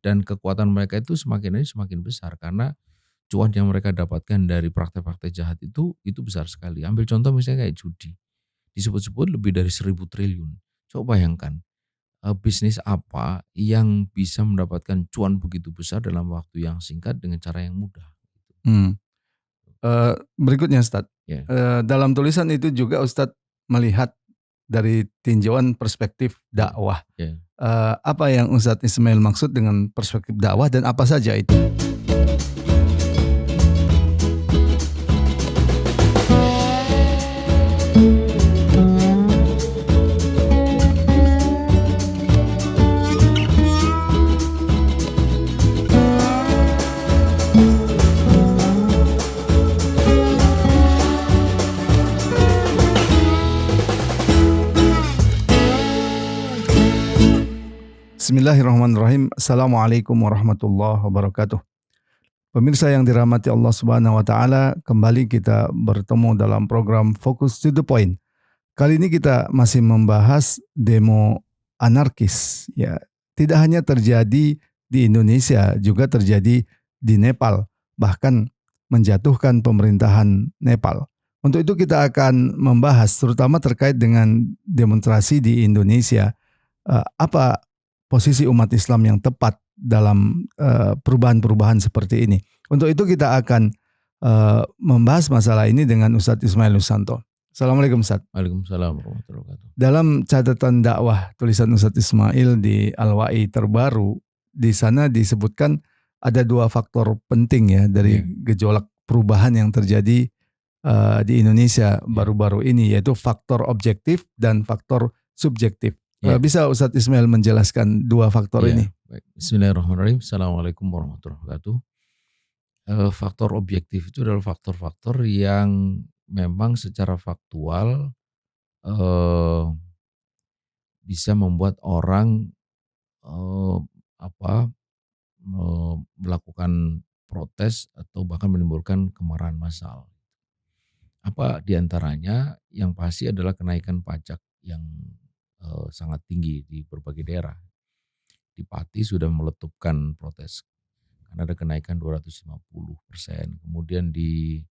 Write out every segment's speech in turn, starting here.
dan kekuatan mereka itu semakin hari semakin besar karena cuan yang mereka dapatkan dari praktek-praktek jahat itu besar sekali. Ambil contoh misalnya kayak judi, disebut-sebut lebih dari 1.000 triliun. Coba bayangkan, bisnis apa yang bisa mendapatkan cuan begitu besar dalam waktu yang singkat dengan cara yang mudah, gitu. Hmm. Berikutnya Ustadz, Ya, dalam tulisan itu juga Ustadz melihat dari tinjauan perspektif ya, dakwah. ya. Apa yang Ustadz Ismail maksud dengan perspektif dakwah dan apa saja itu? Bismillahirrahmanirrahim. Assalamualaikum warahmatullahi wabarakatuh. Pemirsa yang dirahmati Allah Subhanahu wa taala, kembali kita bertemu dalam program Focus to the Point. Kali ini kita masih membahas demo anarkis ya. Tidak hanya terjadi di Indonesia, juga terjadi di Nepal, bahkan menjatuhkan pemerintahan Nepal. Untuk itu kita akan membahas terutama terkait dengan demonstrasi di Indonesia. Apa posisi umat Islam yang tepat dalam perubahan-perubahan seperti ini. Untuk itu kita akan membahas masalah ini dengan Ustadz Ismail Nusanto. Assalamualaikum Ustadz. Waalaikumsalam warahmatullahi wabarakatuh. Dalam catatan dakwah tulisan Ustadz Ismail di Al-Wa'i terbaru, di sana disebutkan ada dua faktor penting ya dari gejolak perubahan yang terjadi di Indonesia baru-baru ini, yaitu faktor objektif dan faktor subjektif. Bisa Ustadz Ismail menjelaskan dua faktor ini? Baik. Bismillahirrahmanirrahim. Assalamualaikum warahmatullahi wabarakatuh. Faktor objektif itu adalah faktor-faktor yang memang secara faktual bisa membuat orang apa melakukan protes atau bahkan menimbulkan kemarahan massal. Apa diantaranya? Yang pasti adalah kenaikan pajak yang sangat tinggi di berbagai daerah. Di Pati sudah meletupkan protes karena ada kenaikan 250%. Kemudian eh,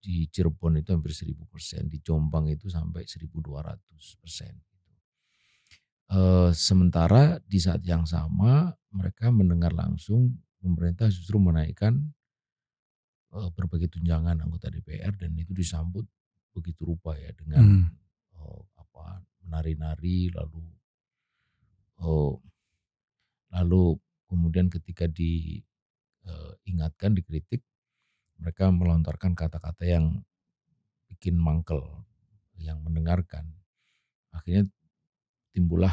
di Cirebon itu hampir 1.000%, di Jombang itu sampai 1.200%. Sementara di saat yang sama mereka mendengar langsung pemerintah justru menaikkan berbagai tunjangan anggota DPR dan itu disambut begitu rupa ya dengan menari-nari eh, lalu kemudian ketika diingatkan, dikritik, mereka melontarkan kata-kata yang bikin mangkel yang mendengarkan. Akhirnya timbullah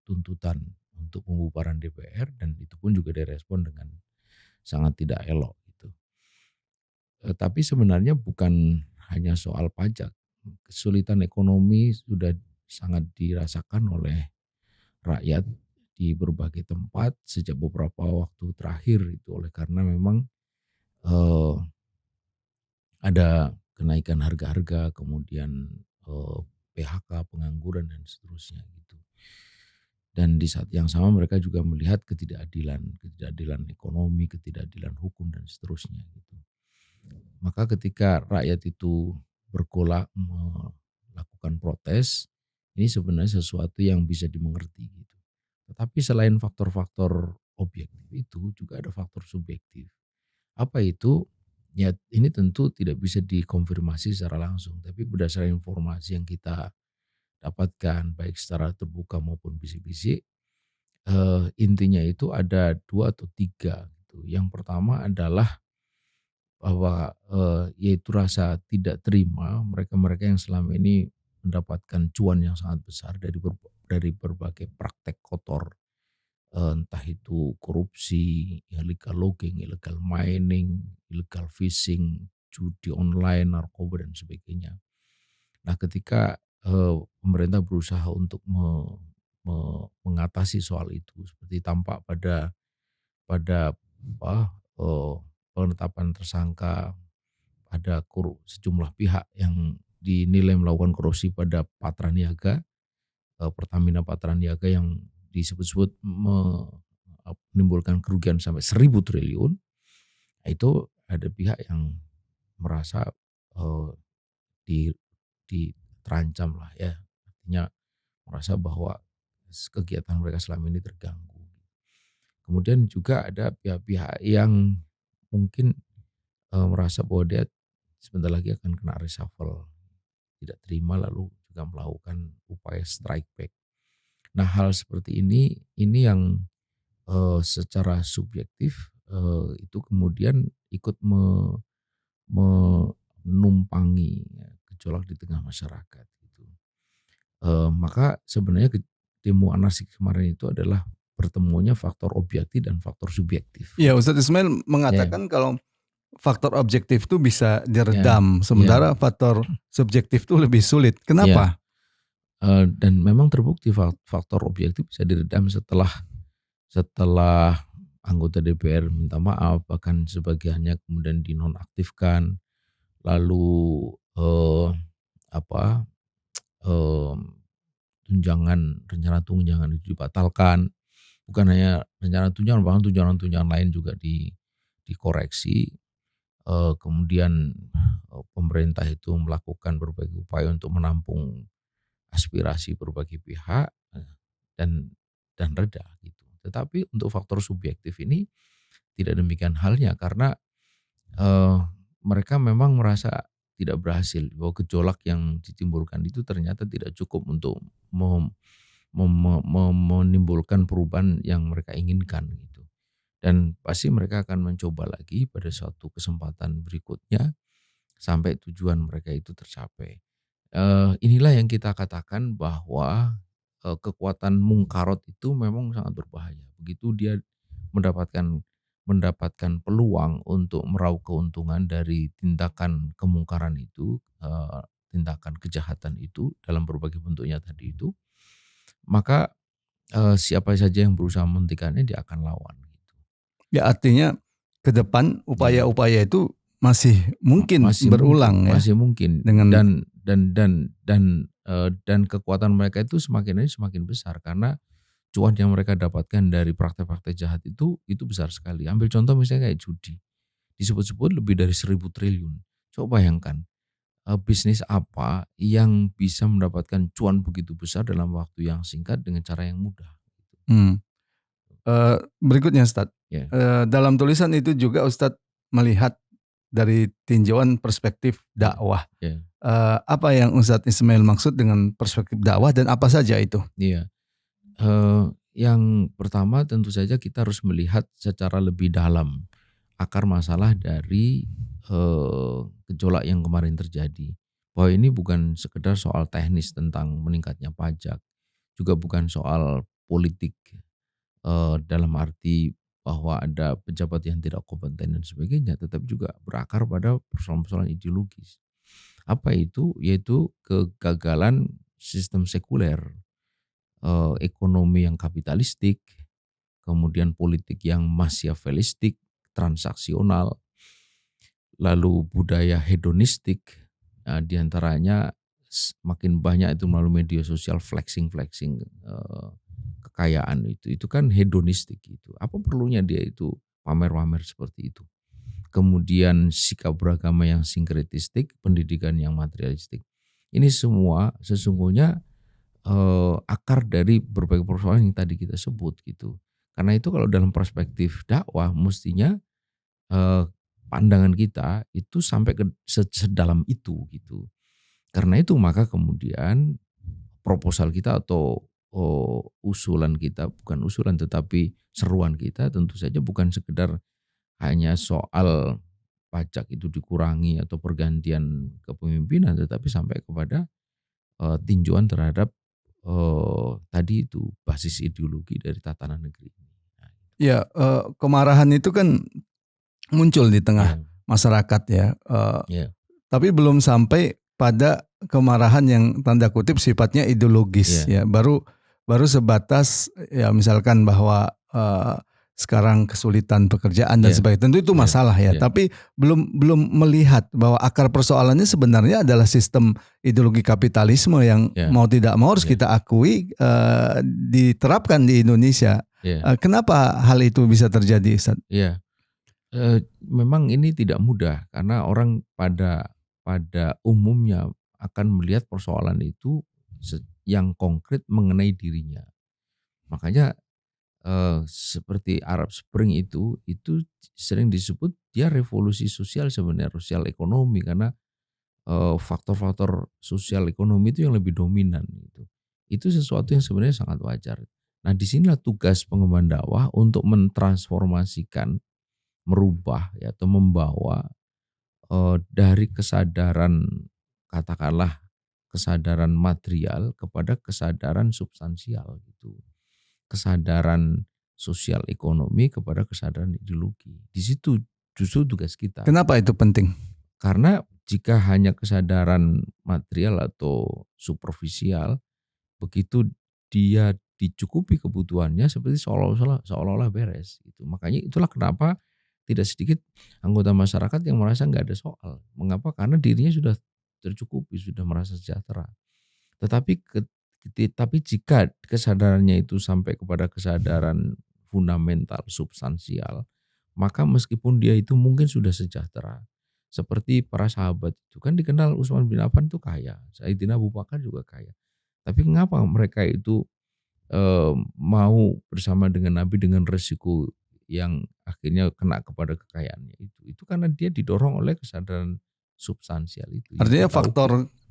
tuntutan untuk pembubaran DPR dan itu pun juga direspon dengan sangat tidak elok gitu. Tapi sebenarnya bukan hanya soal pajak. Kesulitan ekonomi sudah sangat dirasakan oleh rakyat di berbagai tempat sejak beberapa waktu terakhir itu oleh karena memang ada kenaikan harga-harga, kemudian PHK, pengangguran dan seterusnya gitu. Dan di saat yang sama mereka juga melihat ketidakadilan ekonomi, ketidakadilan hukum dan seterusnya gitu. Maka ketika rakyat itu bergolak melakukan protes, ini sebenarnya sesuatu yang bisa dimengerti gitu. Tetapi selain faktor-faktor objektif itu juga ada faktor subjektif. Apa itu? Ya ini tentu tidak bisa dikonfirmasi secara langsung, tapi berdasarkan informasi yang kita dapatkan baik secara terbuka maupun bisik-bisik, intinya itu ada 2 atau 3 gitu. Yang pertama adalah bahwa, yaitu rasa tidak terima mereka-mereka yang selama ini mendapatkan cuan yang sangat besar dari berbagai praktek kotor, entah itu korupsi, illegal logging, illegal mining, illegal fishing, judi online, narkoba dan sebagainya. Nah ketika, pemerintah berusaha untuk mengatasi soal itu seperti tampak pada eee, penetapan tersangka, ada sejumlah pihak yang dinilai melakukan korupsi pada Patraniaga, Pertamina Patraniaga yang disebut-sebut menimbulkan kerugian sampai 1.000 triliun, itu ada pihak yang merasa di terancam lah ya, artinya merasa bahwa kegiatan mereka selama ini terganggu. Kemudian juga ada pihak-pihak yang mungkin merasa bahwa dia sebentar lagi akan kena reshuffle, tidak terima lalu juga melakukan upaya strike back. Nah hal seperti ini yang secara subjektif itu kemudian ikut menumpangi ya, gejolak di tengah masyarakat gitu. Maka sebenarnya demo anarkis kemarin itu adalah pertemuannya faktor objektif dan faktor subjektif. Ya, Ustadz Ismail Ya, mengatakan kalau faktor objektif itu bisa ya, diredam, ya, sementara faktor subjektif itu lebih sulit. ya. Kenapa? Dan memang terbukti faktor objektif bisa diredam setelah anggota DPR minta maaf, bahkan sebagiannya kemudian dinonaktifkan, lalu apa rencana tunjangan itu dibatalkan. Bukan hanya rencana tunjangan, bahkan tunjangan-tunjangan lain juga dikoreksi. Kemudian pemerintah itu melakukan berbagai upaya untuk menampung aspirasi berbagai pihak dan reda gitu. Tetapi untuk faktor subjektif ini tidak demikian halnya karena mereka memang merasa tidak berhasil bahwa gejolak yang ditimbulkan itu ternyata tidak cukup untuk menimbulkan perubahan yang mereka inginkan gitu. Dan pasti mereka akan mencoba lagi pada suatu kesempatan berikutnya sampai tujuan mereka itu tercapai. Inilah yang kita katakan bahwa kekuatan mungkarot itu memang sangat berbahaya. Begitu dia mendapatkan peluang untuk meraup keuntungan dari tindakan kemungkaran itu, tindakan kejahatan itu dalam berbagai bentuknya tadi itu, maka siapa saja yang berusaha menghentikannya dia akan lawan gitu. Ya, artinya ke depan Iya, upaya-upaya itu masih mungkin masih mungkin berulang ya masih mungkin dengan dan kekuatan mereka itu semakin hari semakin besar karena cuan yang mereka dapatkan dari praktek-praktek jahat itu besar sekali. Ambil contoh misalnya kayak judi, disebut-sebut lebih dari 1.000 triliun. Coba bayangkan, bisnis apa yang bisa mendapatkan cuan begitu besar dalam waktu yang singkat dengan cara yang mudah gitu. hmm. Berikutnya Ustadz, Ya, dalam tulisan itu juga Ustadz melihat dari tinjauan perspektif ya, dakwah. ya, Apa yang Ustadz Ismail maksud dengan perspektif dakwah dan apa saja itu? iya. Yang pertama tentu saja kita harus melihat secara lebih dalam akar masalah dari gejolak yang kemarin terjadi. Bahwa ini bukan sekedar soal teknis tentang meningkatnya pajak, juga bukan soal politik dalam arti bahwa ada pejabat yang tidak kompeten dan sebagainya, tetapi juga berakar pada persoalan-persoalan ideologis. Apa itu? Yaitu kegagalan sistem sekuler, ekonomi yang kapitalistik, kemudian politik yang machiavellistik, transaksional, lalu budaya hedonistik, diantaranya makin banyak itu melalui media sosial flexing kekayaan itu kan hedonistik gitu. Apa perlunya dia itu pamer-pamer seperti itu? Kemudian sikap beragama yang sinkretistik, pendidikan yang materialistik. Ini semua sesungguhnya akar dari berbagai persoalan yang tadi kita sebut gitu. Karena itu kalau dalam perspektif dakwah mestinya eee, pandangan kita itu sampai ke sedalam itu gitu. Karena itu maka kemudian proposal kita atau usulan kita, bukan usulan tetapi seruan kita tentu saja bukan sekedar hanya soal pajak itu dikurangi atau pergantian kepemimpinan, tetapi sampai kepada tinjauan terhadap tadi itu basis ideologi dari tatanan negeri ini. Nah, Ya, kemarahan itu kan muncul di tengah iya, masyarakat ya, iya, tapi belum sampai pada kemarahan yang tanda kutip sifatnya ideologis iya, ya. Baru sebatas ya misalkan bahwa sekarang kesulitan pekerjaan dan Iya, sebagainya. Tentu itu iya, masalah ya, iya, tapi belum melihat bahwa akar persoalannya sebenarnya adalah sistem ideologi kapitalisme yang iya, mau tidak mau harus iya, kita akui diterapkan di Indonesia. iya, Kenapa hal itu bisa terjadi, Ustaz? iya. Memang ini tidak mudah karena orang pada pada umumnya akan melihat persoalan itu yang konkret mengenai dirinya. Makanya seperti Arab Spring itu sering disebut dia revolusi sosial sebenarnya, sosial ekonomi karena faktor-faktor sosial ekonomi itu yang lebih dominan gitu. Itu sesuatu yang sebenarnya sangat wajar. Nah, disinilah tugas pengemban dakwah untuk mentransformasikan, merubah ya atau membawa dari kesadaran katakanlah kesadaran material kepada kesadaran substansial gitu. Kesadaran sosial ekonomi kepada kesadaran ideologi. Di situ justru tugas kita. Kenapa itu penting? Karena jika hanya kesadaran material atau superficial, begitu dia dicukupi kebutuhannya seperti seolah-olah beres gitu. Makanya itulah kenapa tidak sedikit anggota masyarakat yang merasa nggak ada soal. Mengapa? Karena dirinya sudah tercukupi, sudah merasa sejahtera. Tetapi tapi jika kesadarannya itu sampai kepada kesadaran fundamental, substansial, maka meskipun dia itu mungkin sudah sejahtera, seperti para sahabat itu kan dikenal Utsman bin Affan itu kaya, Sayyidina Abu Bakar juga kaya. Tapi mengapa mereka itu mau bersama dengan Nabi dengan resiko yang akhirnya kena kepada kekayaannya itu? Itu karena dia didorong oleh kesadaran substansial itu, yaitu Artinya tauhid. faktor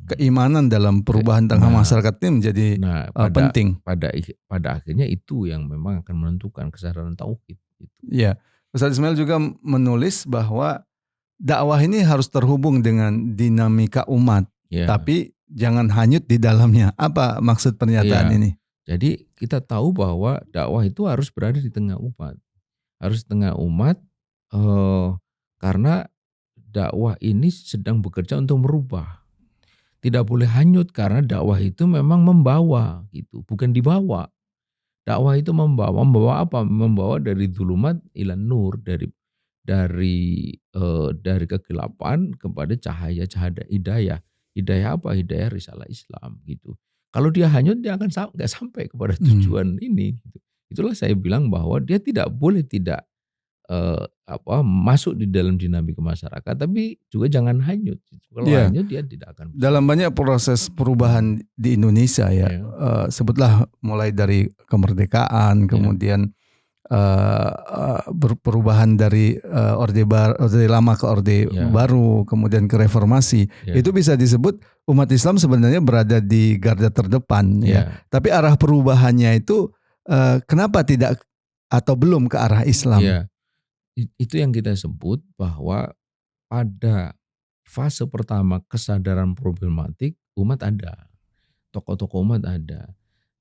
keimanan dalam perubahan tengah Nah, masyarakat ini menjadi Nah, pada penting. pada akhirnya itu yang memang akan menentukan kesadaran tauhid itu. Ya, Ustaz Ismail juga menulis bahwa dakwah ini harus terhubung dengan dinamika umat, Ya, tapi jangan hanyut di dalamnya. Apa maksud pernyataan iya. ini? Jadi kita tahu bahwa dakwah itu harus berada di tengah umat, harus tengah umat eh, karena dakwah ini sedang bekerja untuk merubah. Tidak boleh hanyut karena dakwah itu memang membawa gitu, bukan dibawa. Dakwah itu membawa apa? Membawa dari dzulumat ila nur, dari kegelapan kepada cahaya hidayah. Hidayah apa? Hidayah risalah Islam gitu. Kalau dia hanyut dia akan nggak sampai kepada Hmm. tujuan ini gitu. Itulah saya bilang bahwa dia tidak boleh tidak masuk di dalam dinamika masyarakat tapi juga jangan hanyut. Kalau Ya, hanyut dia tidak akan bisa. dalam banyak proses Hmm, perubahan di Indonesia ya, ya, sebutlah mulai dari kemerdekaan, ya, kemudian perubahan dari orde lama ke orde ya, baru, kemudian ke reformasi, ya, itu bisa disebut umat Islam sebenarnya berada di garda terdepan ya. ya, Tapi arah perubahannya itu kenapa tidak atau belum ke arah Islam? ya. Itu yang kita sebut bahwa pada fase pertama kesadaran problematik umat ada, tokoh-tokoh umat ada.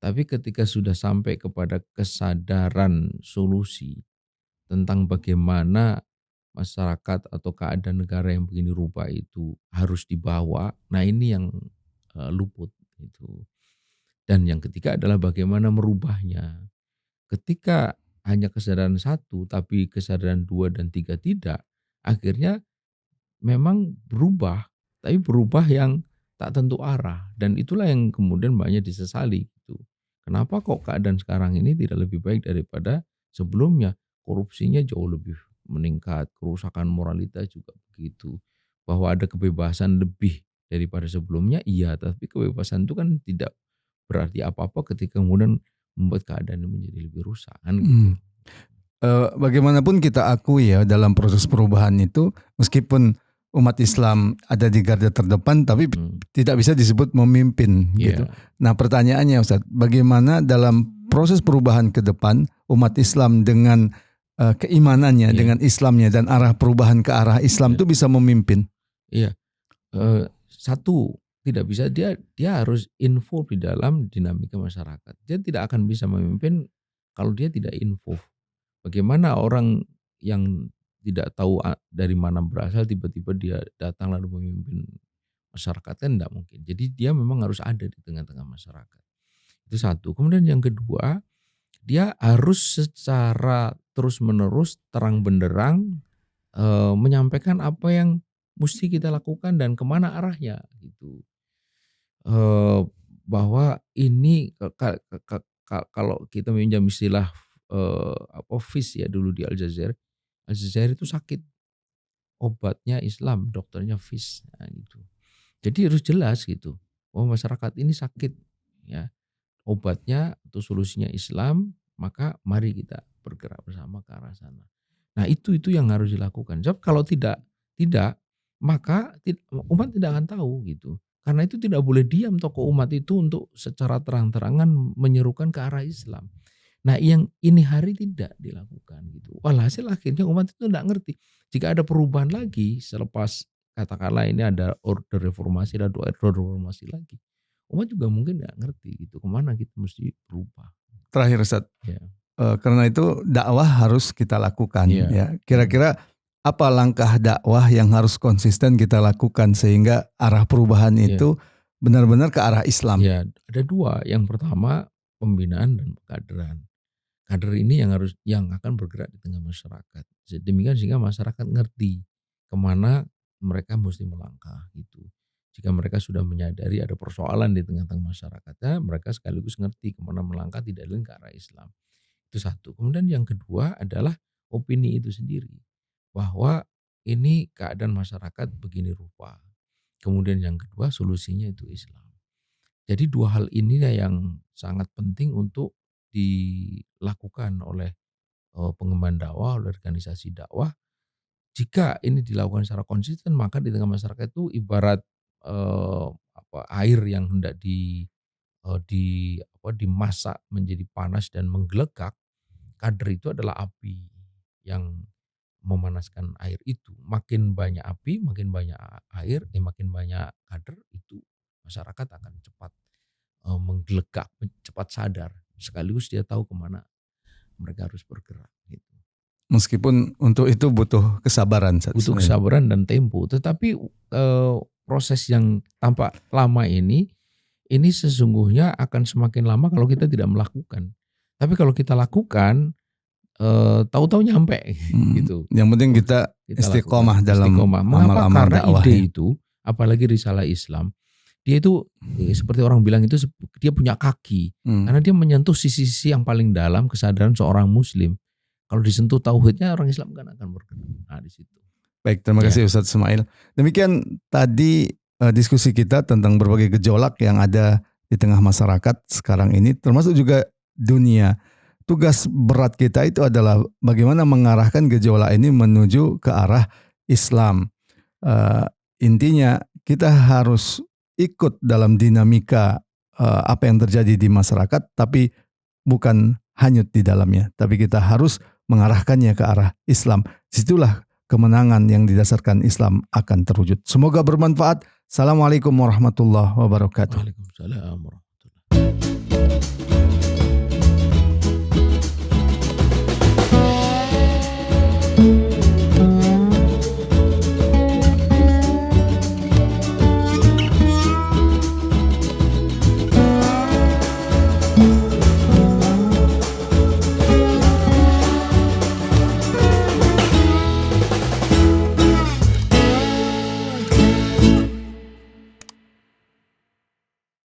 Tapi ketika sudah sampai kepada kesadaran solusi tentang bagaimana masyarakat atau keadaan negara yang begini rupa itu harus dibawa, nah ini yang luput itu. Dan yang ketiga adalah bagaimana merubahnya. Ketika hanya kesadaran satu, tapi kesadaran dua dan tiga tidak, akhirnya memang berubah, tapi berubah yang tak tentu arah dan itulah yang kemudian banyak disesali gitu. Kenapa kok keadaan sekarang ini tidak lebih baik daripada sebelumnya? Korupsinya jauh lebih meningkat, kerusakan moralitas juga begitu. Bahwa ada kebebasan lebih daripada sebelumnya, iya, tapi kebebasan itu kan tidak berarti apa-apa ketika kemudian membuat keadaan menjadi lebih rusak kan gitu. Hmm. Bagaimanapun kita akui ya dalam proses perubahan itu, meskipun umat Islam ada di garda terdepan, tapi Hmm, tidak bisa disebut memimpin gitu. iya, Nah pertanyaannya Ustadz, bagaimana dalam proses perubahan ke depan umat Islam dengan keimanannya, iya, dengan Islamnya dan arah perubahan ke arah Islam iya, itu bisa memimpin? iya. Satu, tidak bisa dia dia harus involve di dalam dinamika masyarakat. Dia tidak akan bisa memimpin kalau dia tidak involve. Bagaimana orang yang tidak tahu dari mana berasal tiba-tiba dia datang lalu memimpin masyarakat kan tidak mungkin. Jadi dia memang harus ada di tengah-tengah masyarakat. Itu satu. Kemudian yang kedua, dia harus secara terus-menerus terang benderang menyampaikan apa yang mesti kita lakukan dan kemana arahnya gitu. Bahwa ini kalau kita meminjam istilah FIS ya dulu di Al-Jazair. Al-Jazair itu sakit, obatnya Islam, dokternya FIS, nah gitu. Jadi harus jelas gitu, bahwa masyarakat ini sakit ya, obatnya atau solusinya Islam, maka mari kita bergerak bersama ke arah sana. Nah itu yang harus dilakukan. Sebab kalau tidak, maka umat tidak akan tahu gitu. Karena itu tidak boleh diam tokoh umat itu untuk secara terang-terangan menyerukan ke arah Islam. Nah yang ini hari tidak dilakukan gitu. Walhasil akhirnya umat itu tidak ngerti. Jika ada perubahan lagi selepas katakanlah ini ada order reformasi, ada order reformasi lagi. Umat juga mungkin nggak ngerti gitu kemana kita mesti berubah. Terakhir Ustaz, Ya. Karena itu dakwah harus kita lakukan. Iya. Ya. Kira-kira apa langkah dakwah yang harus konsisten kita lakukan sehingga arah perubahan itu benar-benar ke arah Islam? Ya, ada dua. Yang pertama pembinaan dan pengkaderan. Kader ini yang akan bergerak di tengah masyarakat. Demikian sehingga masyarakat ngerti kemana mereka mesti melangkah gitu. Jika mereka sudah menyadari ada persoalan di tengah-tengah masyarakatnya, mereka sekaligus ngerti kemana melangkah tidak lain ke arah Islam. Itu satu. Kemudian yang kedua adalah opini itu sendiri. Bahwa ini keadaan masyarakat begini rupa. Kemudian yang kedua solusinya itu Islam. Jadi dua hal inilah yang sangat penting untuk dilakukan oleh pengemban dakwah, oleh organisasi dakwah. Jika ini dilakukan secara konsisten, maka di tengah masyarakat itu ibarat air yang hendak dimasak menjadi panas dan menggelegak. Kader itu adalah api yang memanaskan air itu. Makin banyak api, makin banyak air, makin banyak kader, itu masyarakat akan cepat menggelegak, cepat sadar. Sekaligus dia tahu kemana mereka harus bergerak. Gitu. Meskipun untuk itu butuh kesabaran. Butuh kesabaran dan tempo. Tetapi proses yang tampak lama ini sesungguhnya akan semakin lama kalau kita tidak melakukan. Tapi kalau kita lakukan, tahu-tahu nyampe gitu. Yang penting kita istiqomah dalam amal-amal dakwah. Karena ide itu, apalagi risalah Islam, dia itu seperti orang bilang itu dia punya kaki. Karena dia menyentuh sisi-sisi yang paling dalam kesadaran seorang muslim. Kalau disentuh tauhidnya, orang Islam kan akan bergerak. Nah di situ. Baik, terima kasih Ustadz Ismail. Demikian tadi diskusi kita tentang berbagai gejolak yang ada di tengah masyarakat sekarang ini, termasuk juga dunia. Tugas berat kita itu adalah bagaimana mengarahkan gejolak ini menuju ke arah Islam. Intinya kita harus ikut dalam dinamika apa yang terjadi di masyarakat, tapi bukan hanyut di dalamnya. Tapi kita harus mengarahkannya ke arah Islam. Situlah kemenangan yang didasarkan Islam akan terwujud. Semoga bermanfaat. Assalamualaikum warahmatullahi wabarakatuh. Waalaikumsalam warahmatullahi wabarakatuh.